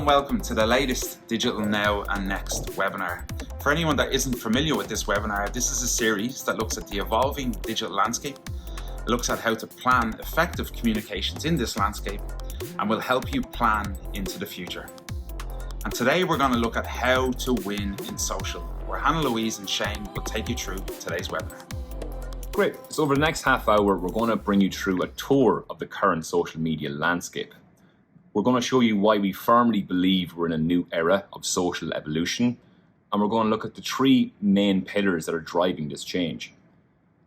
and welcome to the latest Digital Now and Next webinar. For anyone that isn't familiar with this webinar, this is a series that looks at the evolving digital landscape. It looks at how to plan effective communications in this landscape and will help you plan into the future. And today we're going to look at how to win in social, where Hannah Louise and Shane will take you through today's webinar. Great. So over the next half hour, we're going to bring you through a tour of the current social media landscape. We're going to show you why we firmly believe we're in a new era of social evolution, and we're going to look at the three main pillars that are driving this change.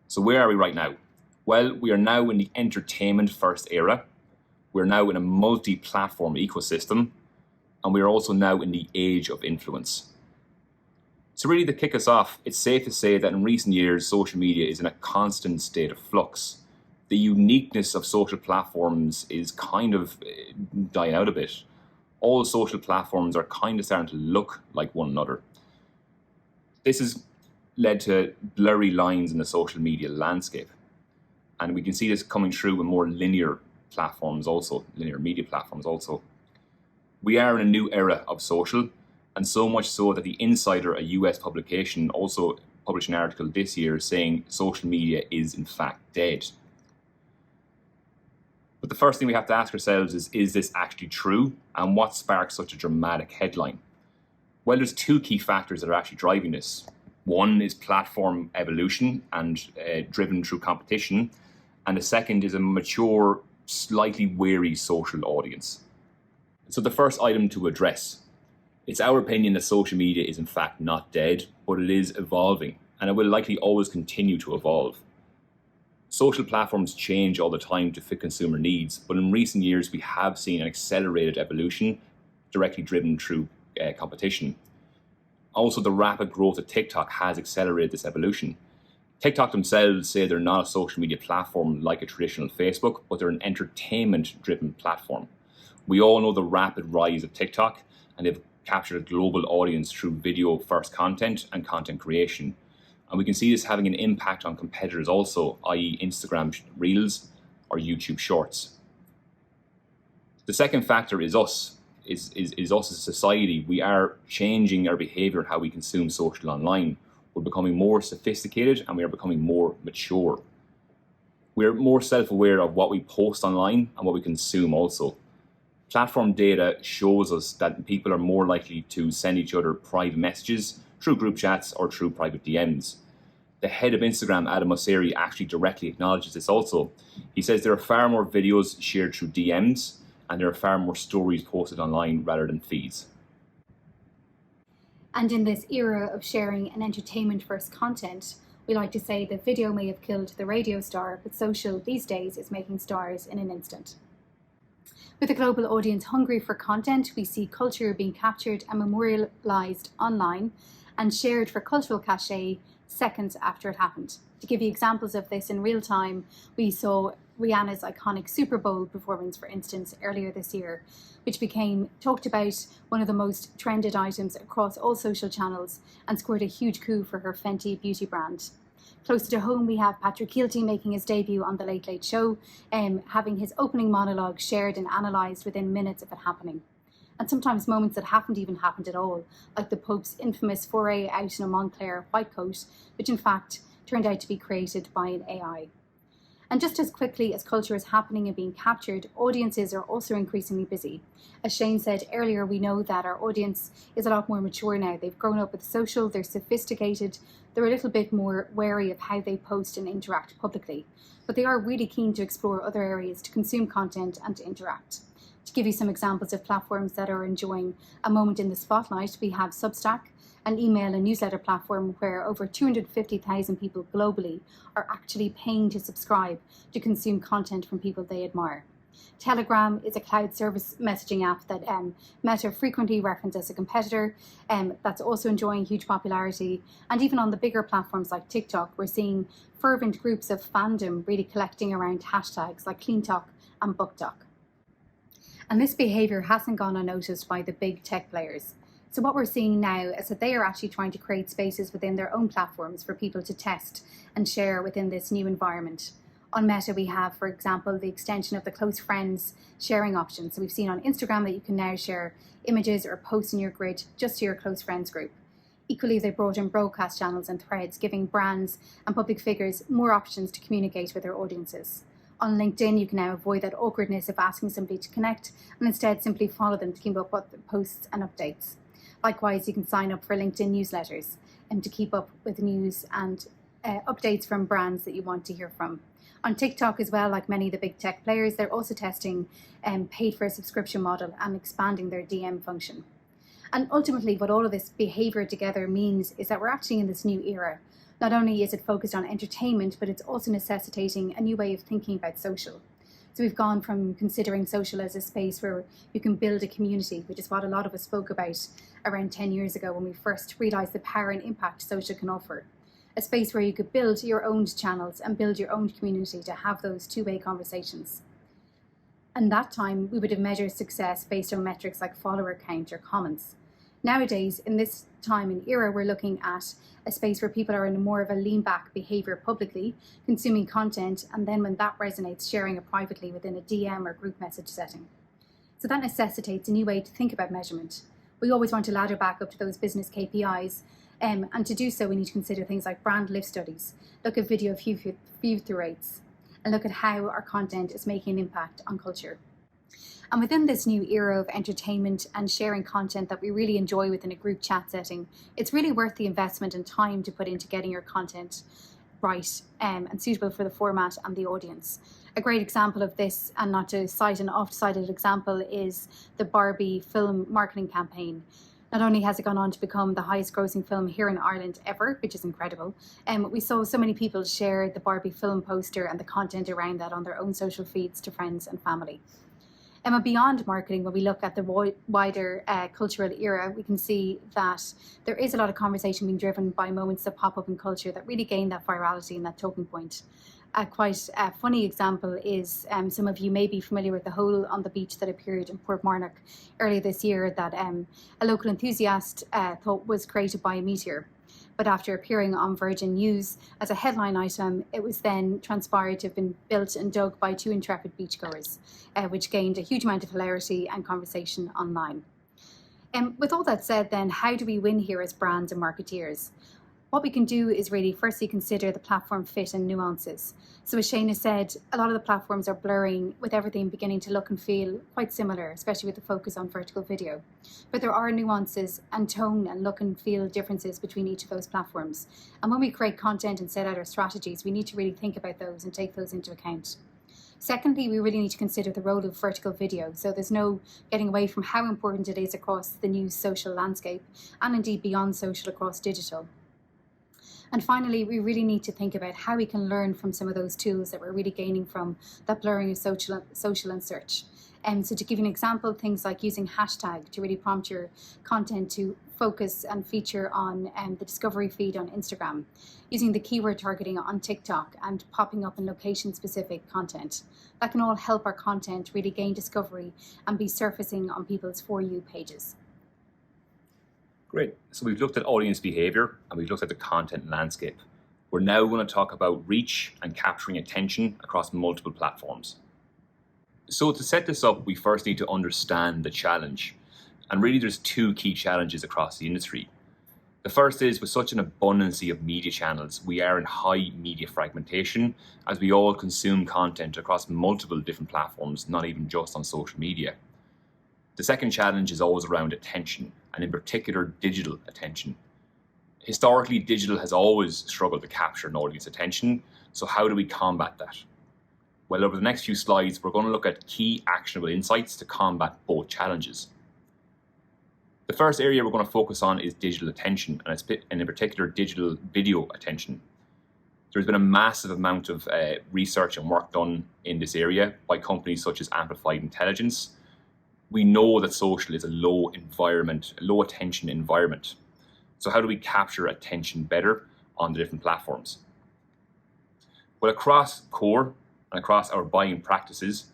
So where are we right now? Well, we are now in the entertainment first era. We're now in a multi-platform ecosystem, and we are also now in the age of influence. So really to kick us off, it's safe to say that in recent years, social media is in a constant state of flux. The uniqueness of social platforms is kind of dying out a bit. All social platforms are kind of starting to look like one another. This has led to blurry lines in the social media landscape. And we can see this coming through in more linear platforms also, linear media platforms also. We are in a new era of social, and so much so that The Insider, a US publication, also published an article this year saying social media is in fact dead. But the first thing we have to ask ourselves is this actually true? And what sparks such a dramatic headline? Well, there's two key factors that are actually driving this. One is platform evolution and driven through competition. And the second is a mature, slightly wary social audience. So the first item to address, it's our opinion that social media is in fact not dead, but it is evolving, and it will likely always continue to evolve. Social platforms change all the time to fit consumer needs, but in recent years we have seen an accelerated evolution directly driven through competition. Also, the rapid growth of TikTok has accelerated this evolution. TikTok themselves say they're not a social media platform like a traditional Facebook, but they're an entertainment-driven platform. We all know the rapid rise of TikTok, and they've captured a global audience through video-first content and content creation. And we can see this having an impact on competitors also, i.e. Instagram Reels or YouTube Shorts. The second factor is us, is us as a society. We are changing our behavior and how we consume social online. We're becoming more sophisticated and we are becoming more mature. We're more self-aware of what we post online and what we consume also. Platform data shows us that people are more likely to send each other private messages through group chats or through private DMs. The head of Instagram, Adam Mosseri, actually directly acknowledges this also. He says there are far more videos shared through DMs and there are far more stories posted online rather than feeds. And in this era of sharing and entertainment-first content, we like to say that video may have killed the radio star, but social these days is making stars in an instant. With a global audience hungry for content, we see culture being captured and memorialized online and shared for cultural cachet seconds after it happened. To give you examples of this in real time, we saw Rihanna's iconic Super Bowl performance, for instance, earlier this year, which became talked about, one of the most trended items across all social channels, and scored a huge coup for her Fenty beauty brand. Closer to home, we have Patrick Kielty making his debut on The Late Late Show, having his opening monologue shared and analysed within minutes of it happening. And sometimes moments that haven't even happened at all, like the Pope's infamous foray out in a Montclair white coat, which in fact turned out to be created by an AI. And just as quickly as culture is happening and being captured, audiences are also increasingly busy. As Shane said earlier, we know that our audience is a lot more mature now. They've grown up with social, they're sophisticated, they're a little bit more wary of how they post and interact publicly. But they are really keen to explore other areas to consume content and to interact. To give you some examples of platforms that are enjoying a moment in the spotlight, we have Substack, an email and newsletter platform where over 250,000 people globally are actually paying to subscribe to consume content from people they admire. Telegram is a cloud service messaging app that Meta frequently references as a competitor, that's also enjoying huge popularity. And even on the bigger platforms like TikTok, we're seeing fervent groups of fandom really collecting around hashtags like CleanTok and BookTok. And this behavior hasn't gone unnoticed by the big tech players. So what we're seeing now is that they are actually trying to create spaces within their own platforms for people to test and share within this new environment. On Meta, we have, for example, the extension of the close friends sharing option. So we've seen on Instagram that you can now share images or posts in your grid just to your close friends group. Equally, they brought in broadcast channels and threads, giving brands and public figures more options to communicate with their audiences. On LinkedIn, you can now avoid that awkwardness of asking somebody to connect and instead simply follow them to keep up with the posts and updates. Likewise, you can sign up for LinkedIn newsletters and to keep up with news and updates from brands that you want to hear from. On TikTok as well, like many of the big tech players, they're also testing paid for a subscription model and expanding their DM function. And ultimately, what all of this behavior together means is that we're actually in this new era. Not only is it focused on entertainment, but it's also necessitating a new way of thinking about social. So we've gone from considering social as a space where you can build a community, which is what a lot of us spoke about around 10 years ago when we first realized the power and impact social can offer. A space where you could build your own channels and build your own community to have those two-way conversations. And that time, we would have measured success based on metrics like follower count or comments. Nowadays, in this time and era, we're looking at a space where people are in more of a lean-back behavior publicly, consuming content, and then when that resonates, sharing it privately within a DM or group message setting. So that necessitates a new way to think about measurement. We always want to ladder back up to those business KPIs, and to do so, we need to consider things like brand lift studies, look at video view-through rates, and look at how our content is making an impact on culture. And within this new era of entertainment and sharing content that we really enjoy within a group chat setting, it's really worth the investment and time to put into getting your content right and suitable for the format and the audience. A great example of this, and not to cite an oft-cited example, is the Barbie film marketing campaign. Not only has it gone on to become the highest grossing film here in Ireland ever, which is incredible, we saw so many people share the Barbie film poster and the content around that on their own social feeds to friends and family. And beyond marketing, when we look at the wider cultural era, we can see that there is a lot of conversation being driven by moments that pop up in culture that really gain that virality and that talking point. Quite a funny example is some of you may be familiar with the hole on the beach that appeared in Portmarnock earlier this year that a local enthusiast thought was created by a meteor. But after appearing on Virgin News as a headline item, it was then transpired to have been built and dug by two intrepid beachgoers, which gained a huge amount of hilarity and conversation online. With all that said then, how do we win here as brands and marketeers? What we can do is really firstly consider the platform fit and nuances. So as Shane has said, a lot of the platforms are blurring with everything beginning to look and feel quite similar, especially with the focus on vertical video. But there are nuances and tone and look and feel differences between each of those platforms. And when we create content and set out our strategies, we need to really think about those and take those into account. Secondly, we really need to consider the role of vertical video. So there's no getting away from how important it is across the new social landscape and indeed beyond social across digital. And finally, we really need to think about how we can learn from some of those tools that we're really gaining from that blurring of social and search. So to give you an example, things like using hashtag to really prompt your content to focus and feature on the discovery feed on Instagram, using the keyword targeting on TikTok and popping up in location-specific content. That can all help our content really gain discovery and be surfacing on people's For You pages. Great. So we've looked at audience behavior and we've looked at the content landscape. We're now going to talk about reach and capturing attention across multiple platforms. So to set this up, we first need to understand the challenge. And really there's two key challenges across the industry. The first is, with such an abundance of media channels, we are in high media fragmentation as we all consume content across multiple different platforms, not even just on social media. The second challenge is always around attention, and in particular digital attention. Historically, digital has always struggled to capture an audience attention, so how do we combat that? Well, over the next few slides, we're going to look at key actionable insights to combat both challenges. The first area we're going to focus on is digital attention, and in particular digital video attention. There's been a massive amount of research and work done in this area by companies such as Amplified Intelligence. We know that social is a low attention environment. So how do we capture attention better on the different platforms? Well, across core and across our buying practices,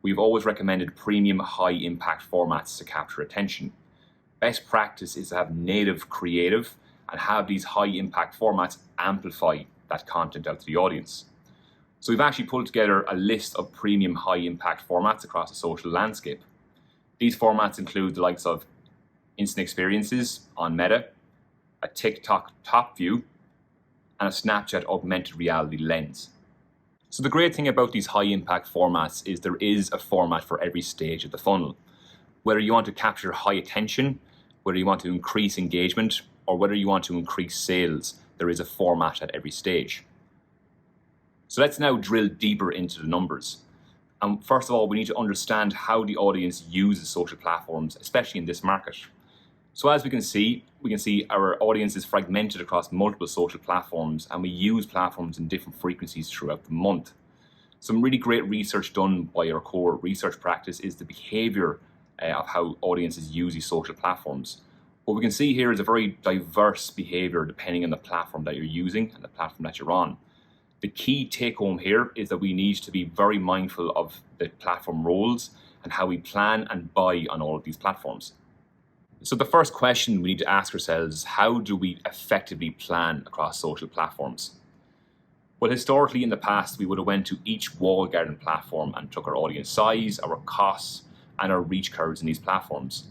we've always recommended premium high impact formats to capture attention. Best practice is to have native creative and have these high impact formats amplify that content out to the audience. So we've actually pulled together a list of premium high-impact formats across the social landscape. These formats include the likes of instant experiences on Meta, a TikTok top view, and a Snapchat augmented reality lens. So the great thing about these high-impact formats is there is a format for every stage of the funnel. Whether you want to capture high attention, whether you want to increase engagement, or whether you want to increase sales, there is a format at every stage. So let's now drill deeper into the numbers. And first of all, we need to understand how the audience uses social platforms, especially in this market. So as we can see our audience is fragmented across multiple social platforms, and we use platforms in different frequencies throughout the month. Some really great research done by our core research practice is the behavior of how audiences use these social platforms. What we can see here is a very diverse behavior depending on the platform that you're using and the platform that you're on. The key take home here is that we need to be very mindful of the platform roles and how we plan and buy on all of these platforms. So the first question we need to ask ourselves is, how do we effectively plan across social platforms? Well, historically in the past, we would have went to each walled garden platform and took our audience size, our costs, and our reach curves in these platforms.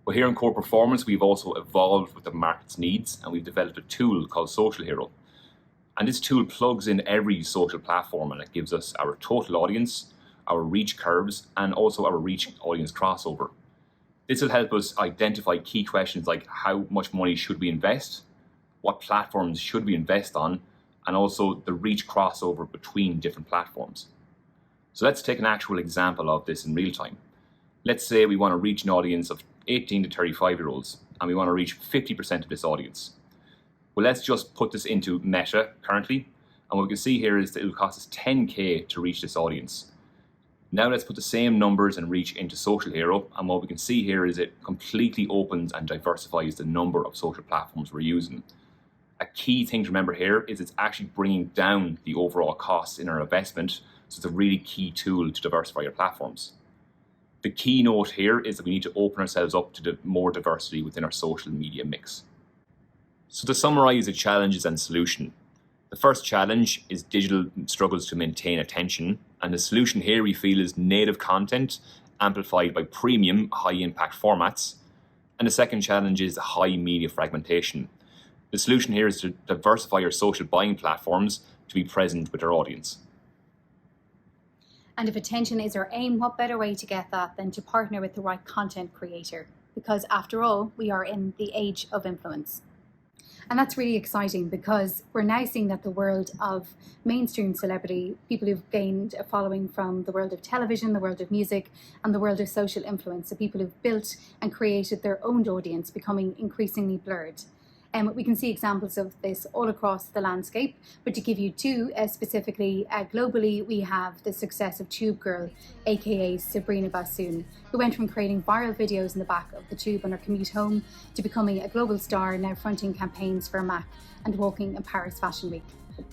But here in Core Performance, we've also evolved with the market's needs, and we've developed a tool called Social Hero. And this tool plugs in every social platform, and it gives us our total audience, our reach curves, and also our reach audience crossover. This will help us identify key questions like how much money should we invest, what platforms should we invest on, and also the reach crossover between different platforms. So let's take an actual example of this in real time. Let's say we want to reach an audience of 18 to 35-year-olds, and we want to reach 50% of this audience. Well, let's just put this into Meta currently, and what we can see here is that it will cost us $10K to reach this audience. Now let's put the same numbers and reach into Social Hero, and what we can see here is it completely opens and diversifies the number of social platforms we're using. A key thing to remember here is it's actually bringing down the overall costs in our investment, so it's a really key tool to diversify your platforms. The key note here is that we need to open ourselves up to more diversity within our social media mix. So to summarize the challenges and solution, the first challenge is digital struggles to maintain attention, and the solution here we feel is native content amplified by premium high-impact formats. And the second challenge is high media fragmentation. The solution here is to diversify our social buying platforms to be present with our audience. And if attention is our aim, what better way to get that than to partner with the right content creator? Because after all, we are in the age of influence. And that's really exciting because we're now seeing that the world of mainstream celebrity, people who've gained a following from the world of television, the world of music, and the world of social influence, so people who've built and created their own audience, becoming increasingly blurred. We can see examples of this all across the landscape, but to give you two specifically, globally, we have the success of Tube Girl, aka Sabrina Bassoon, who went from creating viral videos in the back of the tube on her commute home to becoming a global star, now fronting campaigns for MAC and walking in Paris Fashion Week.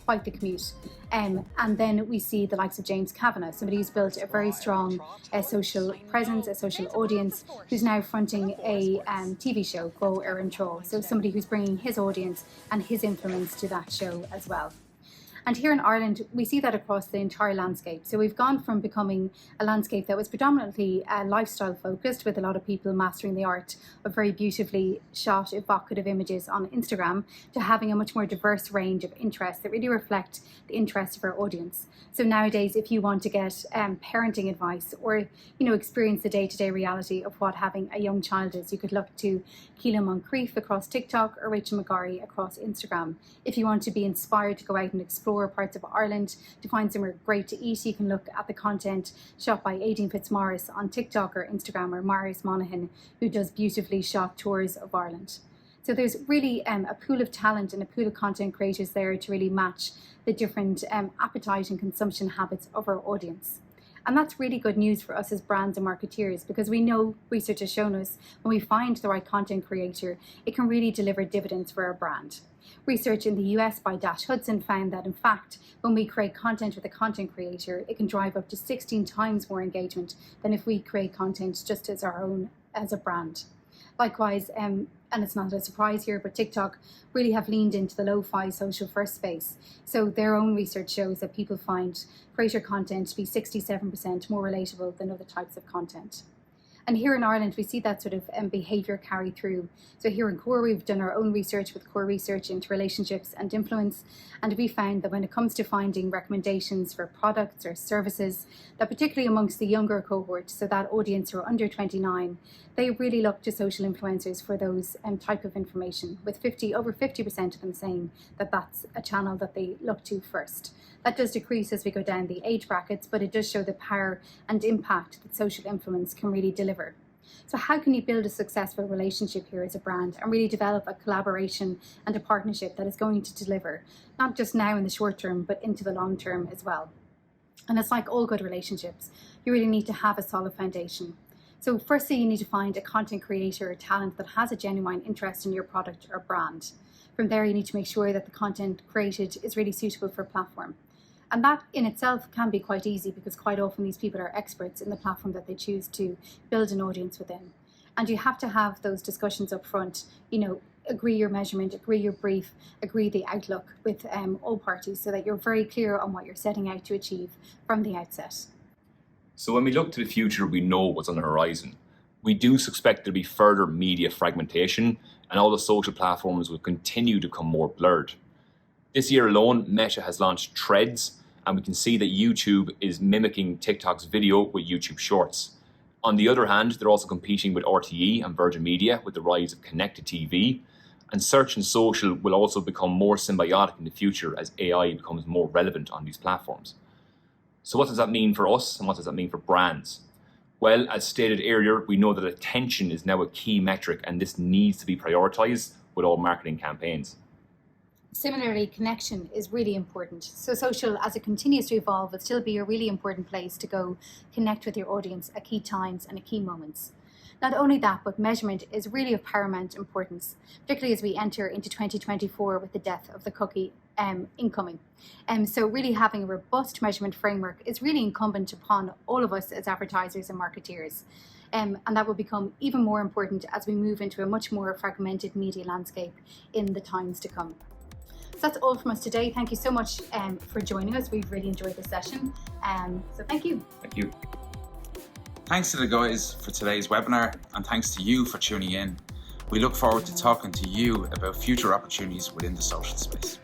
Quite the commute. And then we see the likes of James Kavanagh, somebody who's built a very strong social presence, a social audience, who's now fronting a TV show, Go Erin Troll. So somebody who's bringing his audience and his influence to that show as well. And here in Ireland, we see that across the entire landscape. So we've gone from becoming a landscape that was predominantly lifestyle focused, with a lot of people mastering the art of very beautifully shot, evocative images on Instagram, to having a much more diverse range of interests that really reflect the interests of our audience. So nowadays, if you want to get parenting advice or experience the day-to-day reality of what having a young child is, you could look to Keelan Moncrief across TikTok or Rachel McGarry across Instagram. If you want to be inspired to go out and explore parts of Ireland, to find somewhere great to eat, you can look at the content shot by Aidan Fitzmaurice on TikTok or Instagram, or Marius Monaghan, who does beautifully shot tours of Ireland. So there's really a pool of talent and a pool of content creators there to really match the different appetite and consumption habits of our audience. And that's really good news for us as brands and marketeers, because we know research has shown us when we find the right content creator, it can really deliver dividends for our brand. Research in the US by Dash Hudson found that, in fact, when we create content with a content creator, it can drive up to 16 times more engagement than if we create content just as our own as a brand. Likewise, and it's not a surprise here, but TikTok really have leaned into the lo-fi social first space. So their own research shows that people find creator content to be 67% more relatable than other types of content. And here in Ireland, we see that sort of behaviour carry through. So here in Core, we've done our own research with Core Research into relationships and influence. And we found that when it comes to finding recommendations for products or services, that particularly amongst the younger cohort, so that audience who are under 29, they really look to social influencers for those type of information, with over 50% of them saying that that's a channel that they look to first. That does decrease as we go down the age brackets, but it does show the power and impact that social influence can really deliver. So how can you build a successful relationship here as a brand and really develop a collaboration and a partnership that is going to deliver, not just now in the short term, but into the long term as well? And it's like all good relationships, you really need to have a solid foundation. So firstly, you need to find a content creator or talent that has a genuine interest in your product or brand. From there, you need to make sure that the content created is really suitable for a platform. And that in itself can be quite easy because quite often these people are experts in the platform that they choose to build an audience within. And you have to have those discussions up front, agree your measurement, agree your brief, agree the outlook with all parties so that you're very clear on what you're setting out to achieve from the outset. So when we look to the future, we know what's on the horizon. We do suspect there to be further media fragmentation and all the social platforms will continue to become more blurred. This year alone, Meta has launched Threads, and we can see that YouTube is mimicking TikTok's video with YouTube Shorts. On the other hand, they're also competing with RTE and Virgin Media with the rise of connected TV, and search and social will also become more symbiotic in the future as AI becomes more relevant on these platforms. So what does that mean for us, and what does that mean for brands? Well, as stated earlier, we know that attention is now a key metric, and this needs to be prioritized with all marketing campaigns. Similarly, connection is really important. So social, as it continues to evolve, will still be a really important place to go connect with your audience at key times and at key moments. Not only that, but measurement is really of paramount importance, particularly as we enter into 2024 with the death of the cookie incoming. So really having a robust measurement framework is really incumbent upon all of us as advertisers and marketeers. And that will become even more important as we move into a much more fragmented media landscape in the times to come. So that's all from us today. Thank you so much for joining us. We've really enjoyed this session. So thank you. Thank you. Thanks to the guys for today's webinar, and thanks to you for tuning in. We look forward to talking to you about future opportunities within the social space.